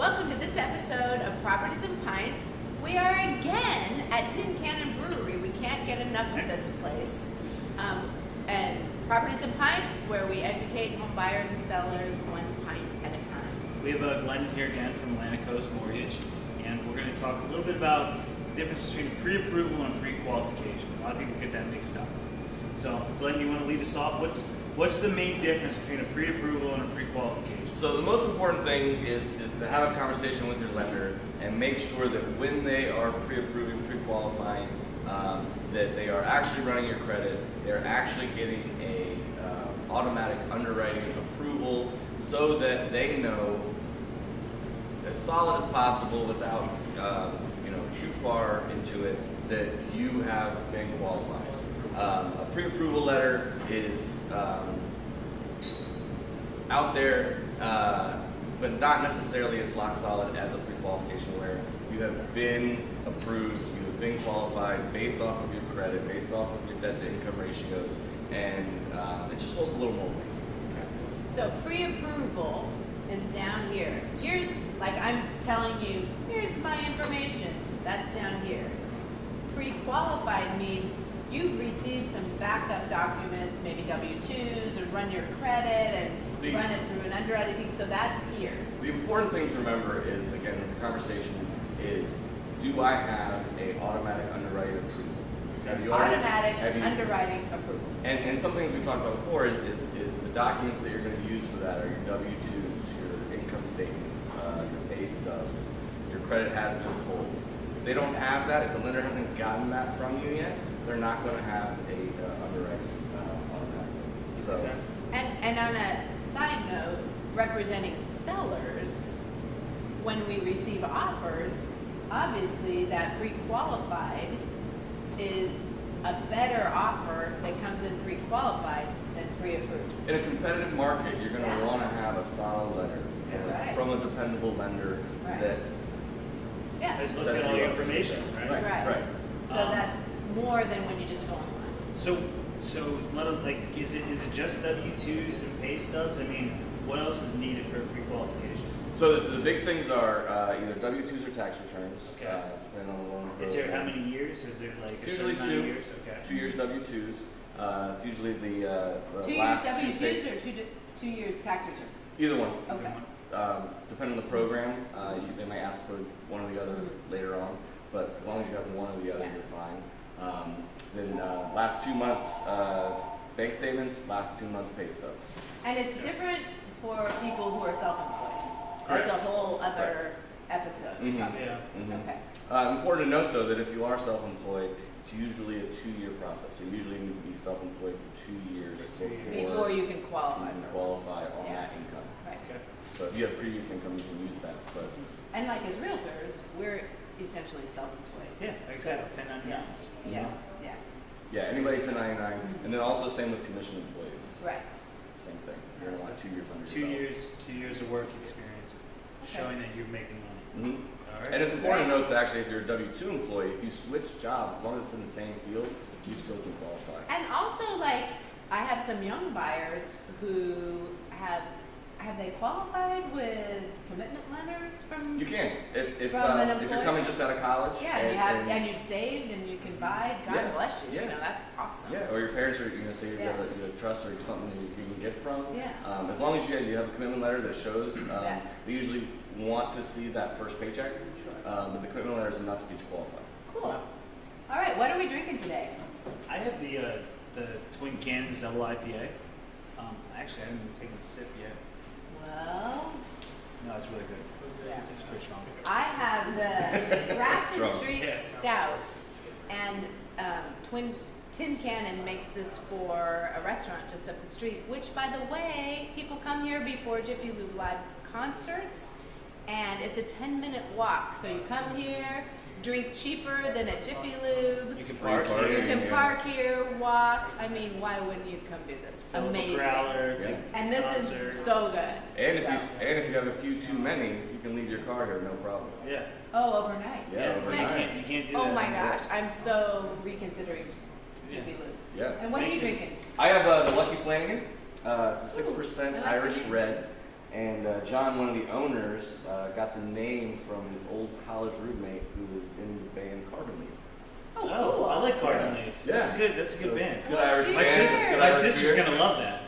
Welcome to this episode of Properties and Pints. We are again at Tin Cannon Brewery. We can't get enough of this place. And Properties and Pints, where we educate home buyers and sellers one pint at a time. We have Glendon here again from Atlantic Coast Mortgage, and we're going to talk a little bit about the difference between pre-approval and pre-qualification. A lot of people get that mixed up. So, Glendon, you want to lead us off? What's the main difference between a pre-approval and a pre-qualification? So the most important thing is to have a conversation with your lender and make sure that when they are pre-approving, pre-qualifying, that they are actually running your credit, they're actually getting a automatic underwriting approval so that they know as solid as possible without too far into it that you have been qualified. A pre-approval letter is out there, but not necessarily as rock solid as a pre-qualification where you have been approved, you have been qualified based off of your credit, based off of your debt to income ratios, and it just holds a little more weight. So pre-approval is down here. Here's, like I'm telling you, here's my information. That's down here. Pre-qualified means you've received some backup documents, maybe W-2s, or run your credit and run it through an underwriting thing, so that's here. The important thing to remember is, again, the conversation is, do I have a automatic underwriting approval? Underwriting approval. And some things we've talked about before is the documents that you're going to use for that are your W-2s, your income statements, your pay stubs, your credit has been pulled. If they don't have that, if the lender hasn't gotten that from you yet, they're not going to have a underwriting automatically. So. And on a side note, representing sellers, when we receive offers, obviously that pre-qualified is a better offer that comes in pre-qualified than pre-approved. In a competitive market, you're going to want to have a solid letter from a dependable lender that Just look at all the information, right? Right. So that's more than when you just go online. So let them, is it just W-2s and pay stubs? I mean, what else is needed for a pre-qualification? So the big things are either W-2s or tax returns, okay. depending on the loan. Is there how many years? Is it like usually 2 years? Okay. 2 years W-2s. It's usually the 2 last years W-2s or 2 years tax returns? Either one. Okay. Depending on the program, they might ask for one or the other later on, but as long as you have one or the other, you're fine. Then last 2 months bank statements, last 2 months pay stubs. And it's different for people who are self-employed. Correct. That's a whole other episode. Mm-hmm. Yeah. Mm-hmm. Okay. Important to note though that if you are self-employed, it's usually a 2-year process. So you usually need to be self-employed for 2 years Before you can qualify. On that income. Right. Okay. So if you have previous income, you can use that. But And like as realtors, we're essentially self-employed. Yeah, exactly. 1099s. Yeah. Anybody 1099, and then also same with commission employees. Right. Same thing. You're gonna want 2 years under 2 years, 2 years of work experience, showing that you're making money. Mm-hmm. All right. And it's important to note that actually, if you're a W-2 employee, if you switch jobs, as long as it's in the same field, you still can qualify. And also, I have some young buyers who have they qualified with commitment letters from? You can if From an you're employer? coming just out of college. Yeah, and you've saved and you can buy. God bless you. Yeah. You know, that's awesome. Yeah, or your parents are, say you have a trust or something that you can get from. Yeah. As long as you have a commitment letter that shows, they usually want to see that first paycheck. But the commitment letter is enough to get you qualified. Cool. All right, what are we drinking today? I have the Tin Cannon double IPA. Actually, I haven't even taken a sip yet. Well, No, it's really good. yeah. It's pretty strong. I have the Grafton Strong. Street Stout, and Tin Cannon makes this for a restaurant just up the street, which, by the way, people come here before Jiffy Lube Live concerts, and it's a 10-minute walk. So you come here, drink cheaper than at Jiffy Lube. You can Free park parking. here. You can park here, walk. I mean, why wouldn't you come do this? Fill up a Amazing. growler, Yeah. take And the this concert. is so good. And if you have a few too many, you can leave your car here, no problem. Yeah. Oh, overnight. Yeah, But overnight. you can't do that. Oh my gosh, I'm so reconsidering Jiffy Lube. Yeah. And what are you drinking? I have the Lucky Flannigan. It's a 6% I like Irish that. red. And John, one of the owners, got the name from his old college roommate who was in the band Carbon Leaf. Oh, cool. I like Carbon Yeah. Leaf. Yeah. That's a good band. Good Irish Oh, band. sure. Good My Irish sister's beer. gonna love that.